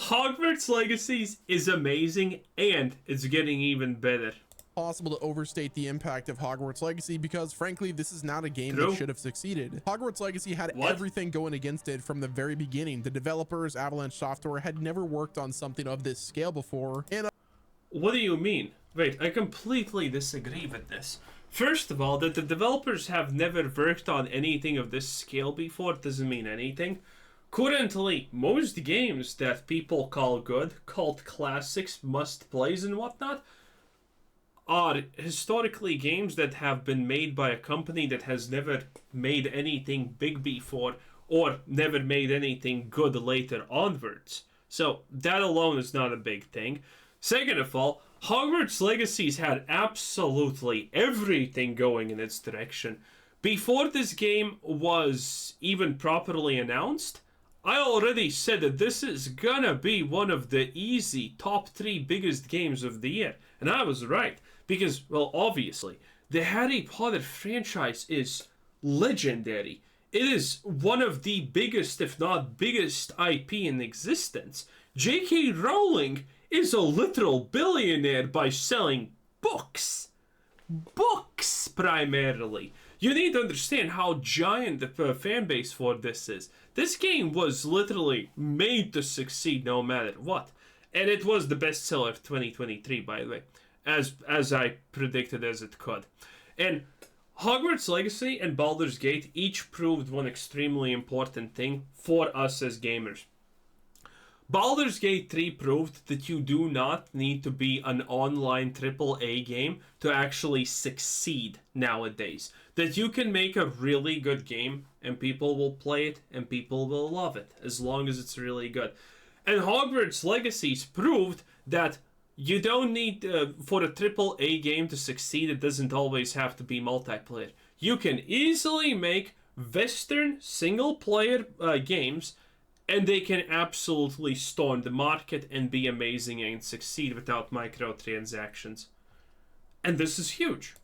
Hogwarts Legacies is amazing, and it's getting even better. Possible to overstate the impact of Hogwarts Legacy because frankly this is not a game True. that should have succeeded. Hogwarts Legacy had everything going against it from the very beginning. The developers, Avalanche Software, had never worked on something of this scale before, and what do you mean? Wait, I completely disagree with this. First of all, that the developers have never worked on anything of this scale before doesn't mean anything. Currently, most games that people call good, called classics, must-plays and whatnot, are historically games that have been made by a company that has never made anything big before or never made anything good later onwards. So that alone is not a big thing. Second of all, Hogwarts Legacies had absolutely everything going in its direction. Before this game was even properly announced, I already said that this is gonna be one of the easy top 3 biggest games of the year. And I was right. Because, well, obviously, the Harry Potter franchise is legendary. It is one of the biggest, if not biggest, IP in existence. J.K. Rowling is a literal billionaire by selling books. Books, primarily. You need to understand how giant the fan base for this is. This game was literally made to succeed no matter what. And it was the bestseller of 2023, by the way. As I predicted as it could. And Hogwarts Legacy and Baldur's Gate each proved one extremely important thing for us as gamers. Baldur's Gate 3 proved that you do not need to be an online AAA game to actually succeed nowadays. That you can make a really good game and people will play it and people will love it as long as it's really good. And Hogwarts Legacies proved that you don't need, for a AAA game to succeed, it doesn't always have to be multiplayer. You can easily make Western single-player games, and they can absolutely storm the market and be amazing and succeed without microtransactions. And this is huge.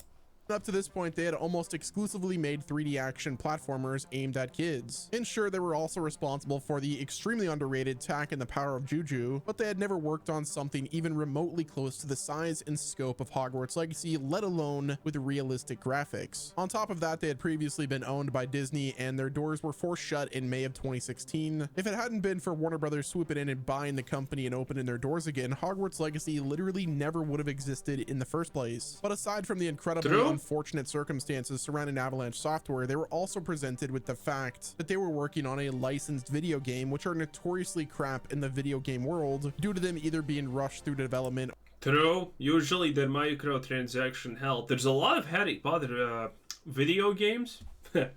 up to this point, they had almost exclusively made 3D action platformers aimed at kids. And sure, they were also responsible for the extremely underrated Tak and the Power of Juju, but they had never worked on something even remotely close to the size and scope of Hogwarts Legacy, let alone with realistic graphics. On top of that, they had previously been owned by Disney and their doors were forced shut in May of 2016. If it hadn't been for Warner Brothers swooping in and buying the company and opening their doors again, Hogwarts Legacy literally never would have existed in the first place. But aside from the incredibly unfortunate circumstances surrounding Avalanche Software, they were also presented with the fact that they were working on a licensed video game, which are notoriously crap in the video game world due to them either being rushed through development. True, usually they're microtransaction hell. There's a lot of Harry Potter video games that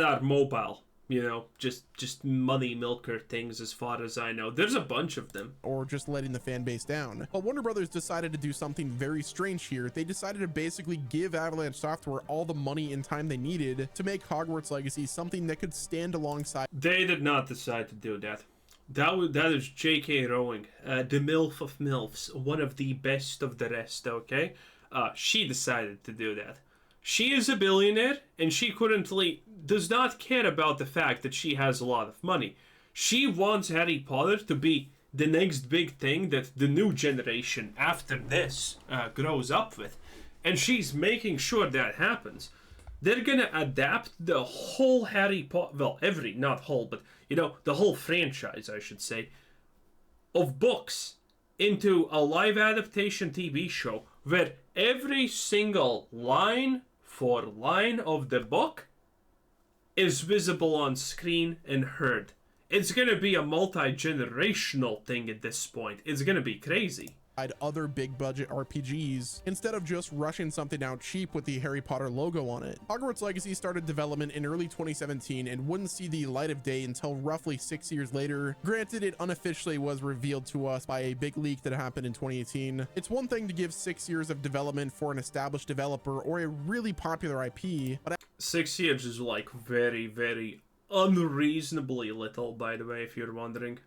are mobile. You know, just money milker things as far as I know. There's a bunch of them. Or just letting the fan base down. But Warner Brothers decided to do something very strange here. They decided to basically give Avalanche Software all the money and time they needed to make Hogwarts Legacy something that could stand alongside. They did not decide to do that. That is J.K. Rowling, the MILF of MILFs, one of the best of the rest, okay? She decided to do that. She is a billionaire, and she currently does not care about the fact that she has a lot of money. She wants Harry Potter to be the next big thing that the new generation after this grows up with. And she's making sure that happens. They're gonna adapt the whole Harry Potter, well, not whole, but, you know, the whole franchise, I should say, of books into a live adaptation TV show where every single line for line of the book is visible on screen and heard. It's gonna be a multi-generational thing at this point. It's gonna be crazy. Other big budget RPGs instead of just rushing something out cheap with the Harry Potter logo on it. Hogwarts Legacy started development in early 2017 and wouldn't see the light of day until roughly 6 years later. Granted, it unofficially was revealed to us by a big leak that happened in 2018. It's one thing to give 6 years of development for an established developer or a really popular IP, but 6 years is like very, very unreasonably little, by the way, if you're wondering.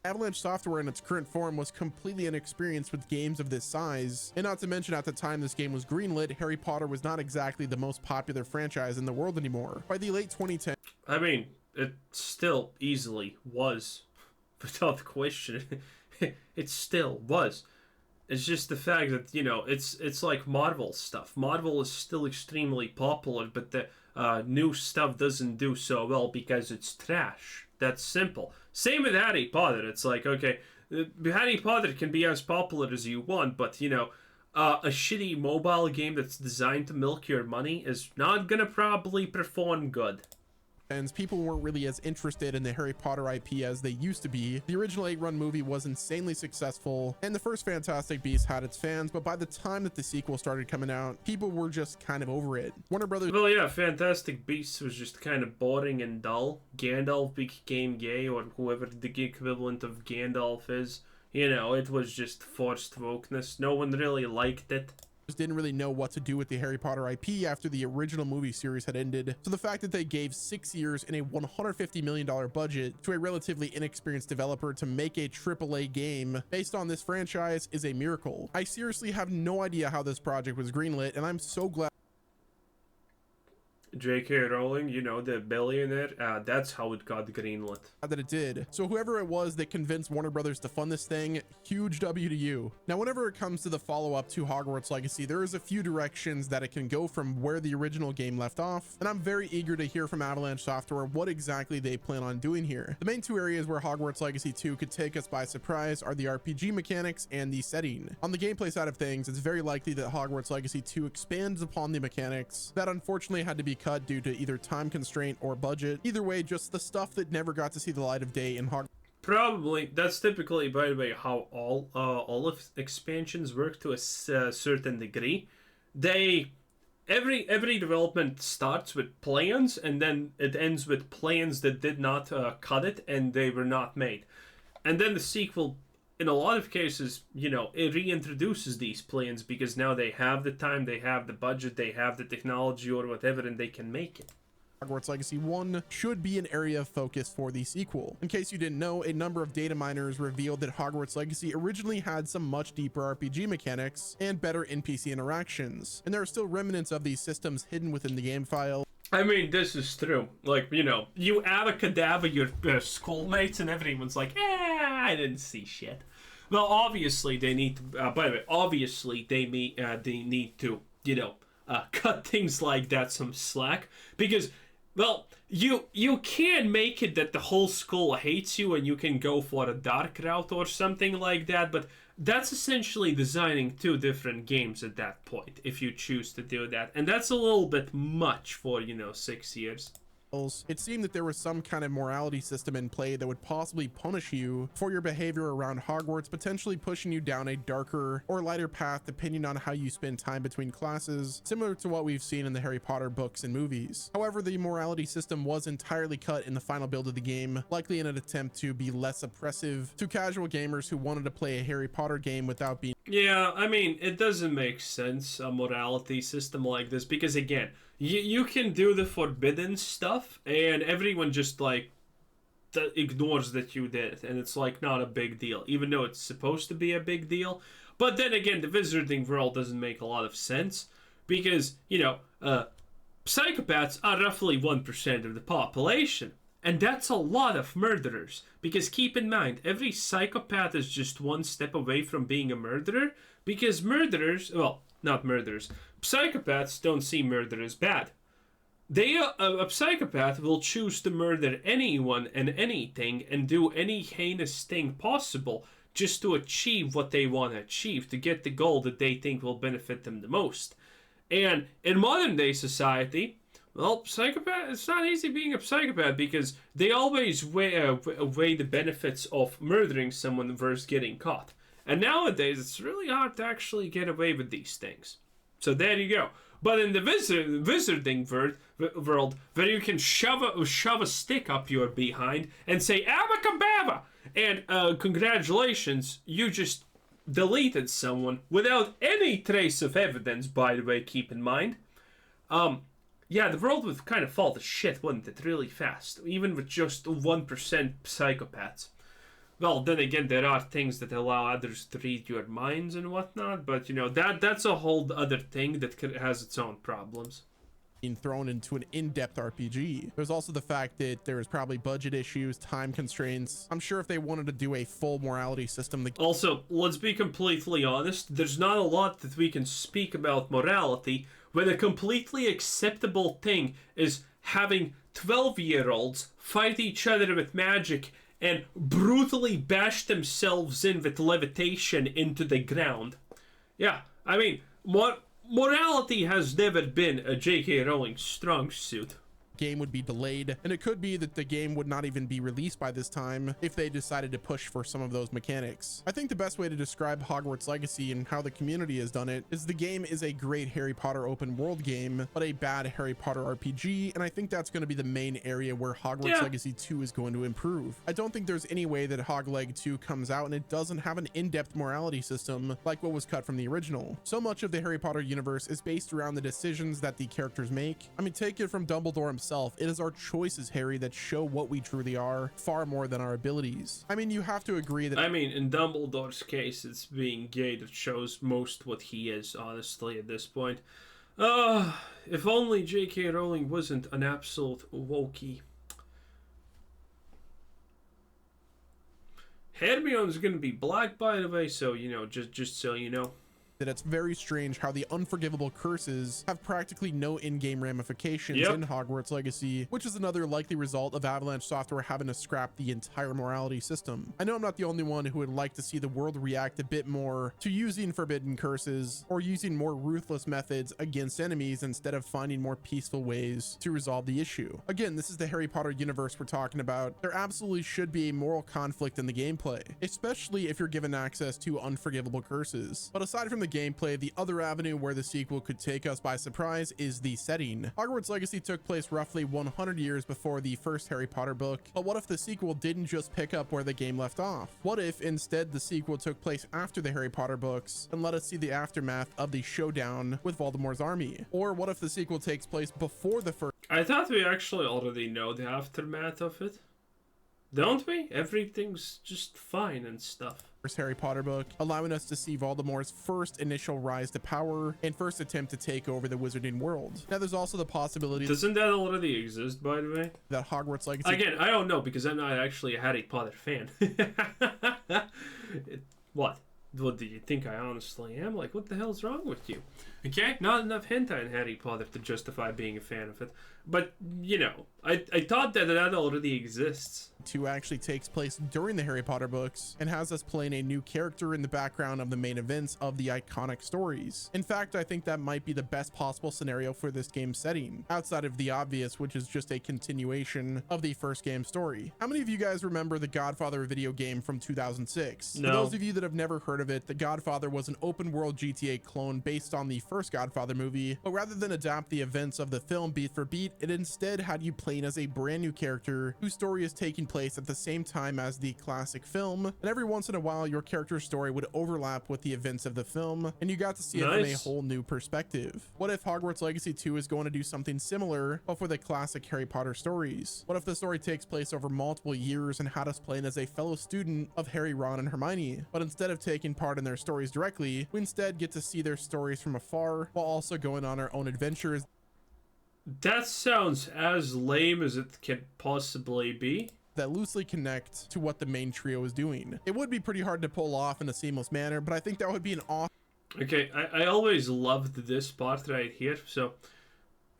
Avalanche Software in its current form was completely inexperienced with games of this size, and not to mention at the time this game was greenlit, Harry Potter was not exactly the most popular franchise in the world anymore. By the late 2010s, I mean, it still easily was without question. It still was. It's just the fact that, you know, it's like Marvel stuff. Marvel is still extremely popular, but the new stuff doesn't do so well because it's trash. That's simple. Same with Harry Potter. It's like, okay, Harry Potter can be as popular as you want, but, you know, a shitty mobile game that's designed to milk your money is not gonna probably perform good. And people weren't really as interested in the Harry Potter IP as they used to be. The original 8-run movie was insanely successful, and the first Fantastic Beasts had its fans, but by the time that the sequel started coming out, people were just kind of over it. Warner Brothers... Well, yeah, Fantastic Beasts was just kind of boring and dull. Gandalf became gay, or whoever the equivalent of Gandalf is. You know, it was just forced wokeness. No one really liked it. Didn't really know what to do with the Harry Potter IP after the original movie series had ended. So the fact that they gave 6 years and a $150 million budget to a relatively inexperienced developer to make a AAA game based on this franchise is a miracle. I seriously have no idea how this project was greenlit, and I'm so glad J.K. Rowling, you know, the billionaire, that's how it got greenlit. that it did. So whoever it was that convinced Warner Brothers to fund this thing, huge W to you. Now, whenever it comes to the follow-up to Hogwarts Legacy, there is a few directions that it can go from where the original game left off, and I'm very eager to hear from Avalanche Software what exactly they plan on doing here. The main two areas where Hogwarts Legacy 2 could take us by surprise are the RPG mechanics and the setting. On the gameplay side of things, it's very likely that Hogwarts Legacy 2 expands upon the mechanics that unfortunately had to be cut due to either time constraint or budget. Either way, just the stuff that never got to see the light of day in Hogwarts. Probably. That's typically, by the way, how all of expansions work to a certain degree. Every development starts with plans, and then it ends with plans that did not cut it, and they were not made. And then the sequel, in a lot of cases, you know, it reintroduces these plans because now they have the time, they have the budget, they have the technology or whatever, and they can make it. Hogwarts Legacy 1 should be an area of focus for the sequel. In case you didn't know, a number of data miners revealed that Hogwarts Legacy originally had some much deeper RPG mechanics and better NPC interactions, and there are still remnants of these systems hidden within the game file. I mean, this is true. Like, you know, you abacadabra your schoolmates and everyone's like, I didn't see shit. Well, obviously they need to, by the way, obviously they need to, you know, cut things like that some slack, because, well, you can make it that the whole school hates you and you can go for a dark route or something like that, but that's essentially designing two different games at that point, if you choose to do that. And that's a little bit much for, you know, 6 years. It seemed that there was some kind of morality system in play that would possibly punish you for your behavior around Hogwarts, potentially pushing you down a darker or lighter path depending on how you spend time between classes, similar to what we've seen in the Harry Potter books and movies. However, the morality system was entirely cut in the final build of the game, likely in an attempt to be less oppressive to casual gamers who wanted to play a Harry Potter game without being... Yeah, I mean, it doesn't make sense, a morality system like this, because again, you can do the forbidden stuff, and everyone just, like, ignores that you did it, and it's, like, not a big deal, even though it's supposed to be a big deal. But then again, the wizarding world doesn't make a lot of sense, because, you know, psychopaths are roughly 1% of the population. And that's a lot of murderers, because keep in mind, every psychopath is just one step away from being a murderer, because murderers, well, not murderers, psychopaths don't see murder as bad. A psychopath will choose to murder anyone and anything and do any heinous thing possible just to achieve what they want to achieve, to get the goal that they think will benefit them the most. And in modern day society, well, psychopath, it's not easy being a psychopath because they always weigh the benefits of murdering someone versus getting caught. And nowadays, it's really hard to actually get away with these things. So there you go. But in the wizarding world, where you can shove a stick up your behind and say, Abacababa! And congratulations, you just deleted someone without any trace of evidence, by the way, keep in mind. Yeah, the world would kind of fall to shit, wouldn't it, really fast, even with just 1% psychopaths. Well, then again, there are things that allow others to read your minds and whatnot, but, you know, that's a whole other thing that has its own problems. thrown into an in-depth RPG. There's also the fact that there's probably budget issues, time constraints. I'm sure if they wanted to do a full morality system, also, let's be completely honest, there's not a lot that we can speak about morality when a completely acceptable thing is having 12-year-olds fight each other with magic and brutally bash themselves in with levitation into the ground. Yeah, I mean, morality has never been a J.K. Rowling strong suit. game would be delayed, and it could be that the game would not even be released by this time if they decided to push for some of those mechanics. I think the best way to describe Hogwarts Legacy and how the community has done it is the game is a great Harry Potter open world game, but a bad Harry Potter RPG, and I think that's going to be the main area where Hogwarts Legacy 2 is going to improve. I don't think there's any way that Hogleg 2 comes out and it doesn't have an in-depth morality system like what was cut from the original. So much of the Harry Potter universe is based around the decisions that the characters make. I mean, take it from Dumbledore himself. It is our choices, Harry, that show what we truly are, far more than our abilities. I mean, you have to agree that... I mean, in Dumbledore's case, it's being gay that shows most what he is, honestly, at this point. If only J.K. Rowling wasn't an absolute wokey. Hermione's gonna be black, by the way, so, you know, just so you know. That it's very strange how the unforgivable curses have practically no in-game ramifications in Hogwarts Legacy, which is another likely result of Avalanche Software having to scrap the entire morality system. I know I'm not the only one who would like to see the world react a bit more to using forbidden curses or using more ruthless methods against enemies instead of finding more peaceful ways to resolve the issue. Again, this is the Harry Potter universe we're talking about. There absolutely should be a moral conflict in the gameplay, especially if you're given access to unforgivable curses. But aside from the gameplay, the other avenue where the sequel could take us by surprise is the setting. Hogwarts Legacy took place roughly 100 years before the first Harry Potter book, but what if the sequel didn't just pick up where the game left off? What if instead the sequel took place after the Harry Potter books and let us see the aftermath of the showdown with Voldemort's army? Or what if the sequel takes place before the first... I thought we actually already know the aftermath of it. Don't we? Everything's just fine and stuff. Harry Potter book, allowing us to see Voldemort's first initial rise to power and first attempt to take over the wizarding world. Now there's also the possibility... Doesn't that already exist, by the way? That Hogwarts Legacy... Again, I don't know because I'm not actually a Harry Potter fan. What? What do you think I honestly am? Like, what the hell's wrong with you? Okay, not enough hentai in Harry Potter to justify being a fan of it. But, you know, I thought that already exists. 2 actually takes place during the Harry Potter books and has us playing a new character in the background of the main events of the iconic stories. In fact, I think that might be the best possible scenario for this game's setting, outside of the obvious, which is just a continuation of the first game story. How many of you guys remember the Godfather video game from 2006? No. For those of you that have never heard of it, the Godfather was an open world GTA clone based on the first Godfather movie, but rather than adapt the events of the film beat for beat, it instead had you playing as a brand new character whose story is taking place at the same time as the classic film, and every once in a while your character's story would overlap with the events of the film, and you got to see it from a whole new perspective. What if Hogwarts Legacy 2 is going to do something similar, but for the classic Harry Potter stories? What if the story takes place over multiple years and had us playing as a fellow student of Harry, Ron, and Hermione, but instead of taking part in their stories directly, we instead get to see their stories from afar while also going on our own adventures? That sounds as lame as it can possibly be. That loosely connect to what the main trio is doing. It would be pretty hard to pull off in a seamless manner, but I think that would be an awesome... Okay, I always loved this part right here. So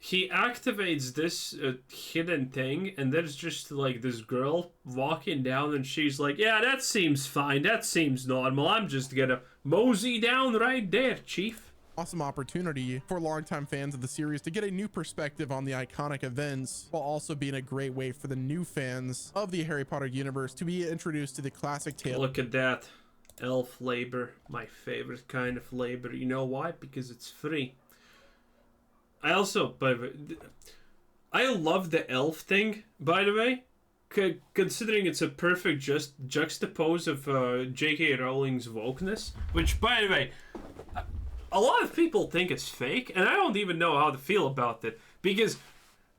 he activates this hidden thing, and there's just like this girl walking down, and she's like, yeah, that seems fine, that seems normal, I'm just gonna mosey down right there, chief. Awesome opportunity for longtime fans of the series to get a new perspective on the iconic events, while also being a great way for the new fans of the Harry Potter universe to be introduced to the classic tale. Look at that. Elf labor, my favorite kind of labor. You know why? Because it's free. I also, by the way, I love the elf thing, by the way, considering it's a perfect juxtapose of J.K. Rowling's wokeness, which, by the way, a lot of people think it's fake, and I don't even know how to feel about it, because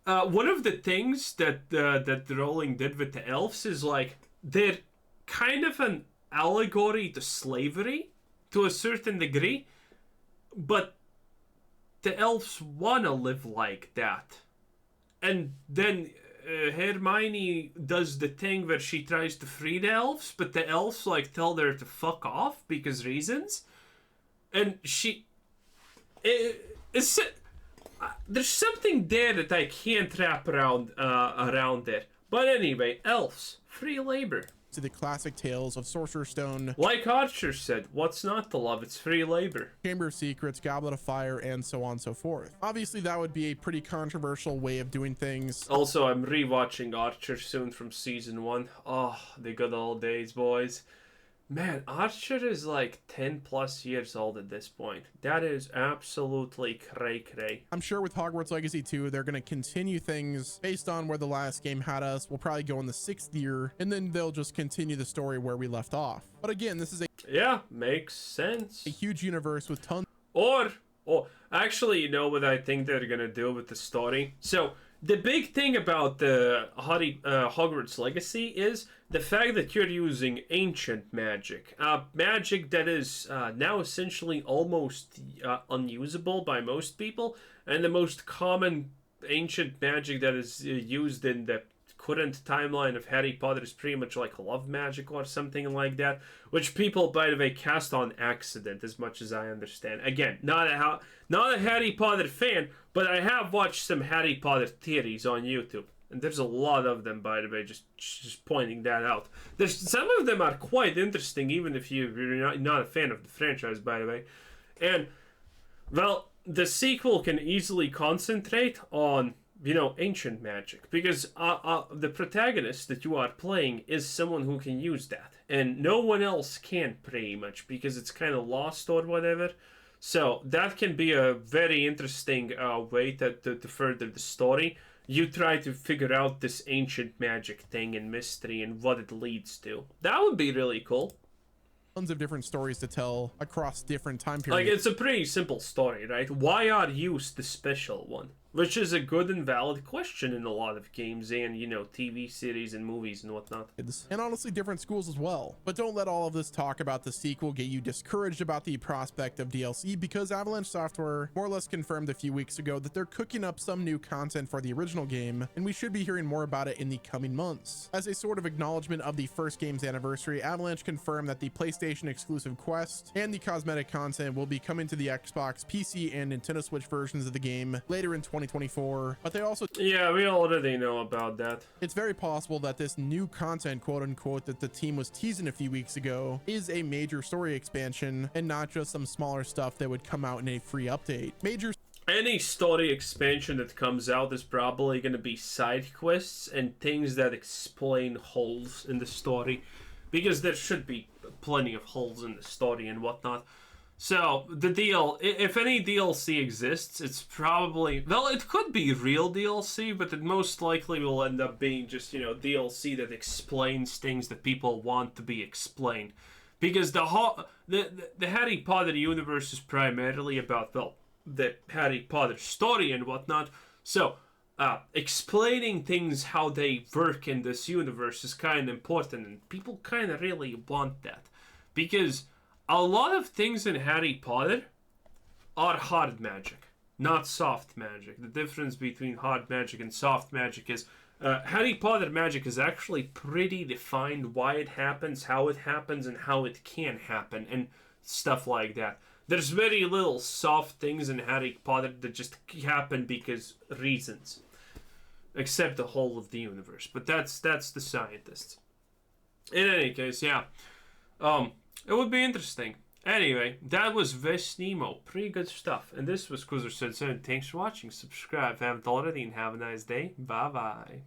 one of the things that that Rowling did with the elves is like they're kind of an allegory to slavery to a certain degree, but the elves want to live like that. And then Hermione does the thing where she tries to free the elves, but the elves like tell her to fuck off because reasons. And it's there's something there that I can't wrap around it. But anyway, elves, free labor. To the classic tales of Sorcerer's Stone, Like Archer said, what's not to love? It's free labor. Chamber of Secrets, Goblet of Fire, and so on and so forth. Obviously, that would be a pretty controversial way of doing things. Also, I'm rewatching Archer soon from season 1. Oh, the good old days, boys. Man, Archer is like 10 plus years old at this point. That is absolutely cray-cray. I'm sure with Hogwarts Legacy 2, they're going to continue things based on where the last game had us. We'll probably go in the 6th year, and then they'll just continue the story where we left off. But again, this is Yeah, makes sense. a huge universe with tons. Or actually, you know what I think they're gonna do with the story? So, the big thing about the Hogwarts Legacy is the fact that you're using ancient magic. Magic that is now essentially almost unusable by most people, and the most common ancient magic that is used in the current timeline of Harry Potter is pretty much like love magic or something like that, which people, by the way, cast on accident, as much as I understand. Again, not a Harry Potter fan, but I have watched some Harry Potter theories on YouTube, and there's a lot of them, by the way, just pointing that out. There's some of them are quite interesting, even if you're not a fan of the franchise, by the way. And, well, the sequel can easily concentrate on, you know, ancient magic, because the protagonist that you are playing is someone who can use that, and no one else can, pretty much, because it's kind of lost or whatever. So that can be a very interesting way to further the story. You try to figure out this ancient magic thing and mystery and what it leads to. That would be really cool. Tons of different stories to tell across different time periods. Like, it's a pretty simple story, right? Why are you the special one? Which is a good and valid question in a lot of games and, you know, TV series and movies and whatnot. And honestly, different schools as well. But don't let all of this talk about the sequel get you discouraged about the prospect of DLC, because Avalanche Software more or less confirmed a few weeks ago that they're cooking up some new content for the original game, and we should be hearing more about it in the coming months. As a sort of acknowledgement of the first game's anniversary, Avalanche confirmed that the PlayStation exclusive quest and the cosmetic content will be coming to the Xbox, PC, and Nintendo Switch versions of the game later in 2024, but they also... Yeah, we already know about that. It's very possible that this new content, quote unquote, that the team was teasing a few weeks ago is a major story expansion and not just some smaller stuff that would come out in a free update. Any story expansion that comes out is probably going to be side quests and things that explain holes in the story, because there should be plenty of holes in the story and whatnot. So, if any DLC exists, it's probably, well, it could be real DLC, but it most likely will end up being just, you know, DLC that explains things that people want to be explained. Because the Harry Potter universe is primarily about, well, the Harry Potter story and whatnot. So, explaining things, how they work in this universe is kind of important, and people kind of really want that. Because a lot of things in Harry Potter are hard magic, not soft magic. The difference between hard magic and soft magic is Harry Potter magic is actually pretty defined, why it happens, how it happens, and how it can happen, and stuff like that. There's very little soft things in Harry Potter that just happen because reasons. Except the whole of the universe. But that's the scientists. In any case, yeah. It would be interesting. Anyway, that was Ves Nemo. Pretty good stuff. And this was Kuzer Sensei. Thanks for watching. Subscribe if you haven't already, and have a nice day. Bye-bye.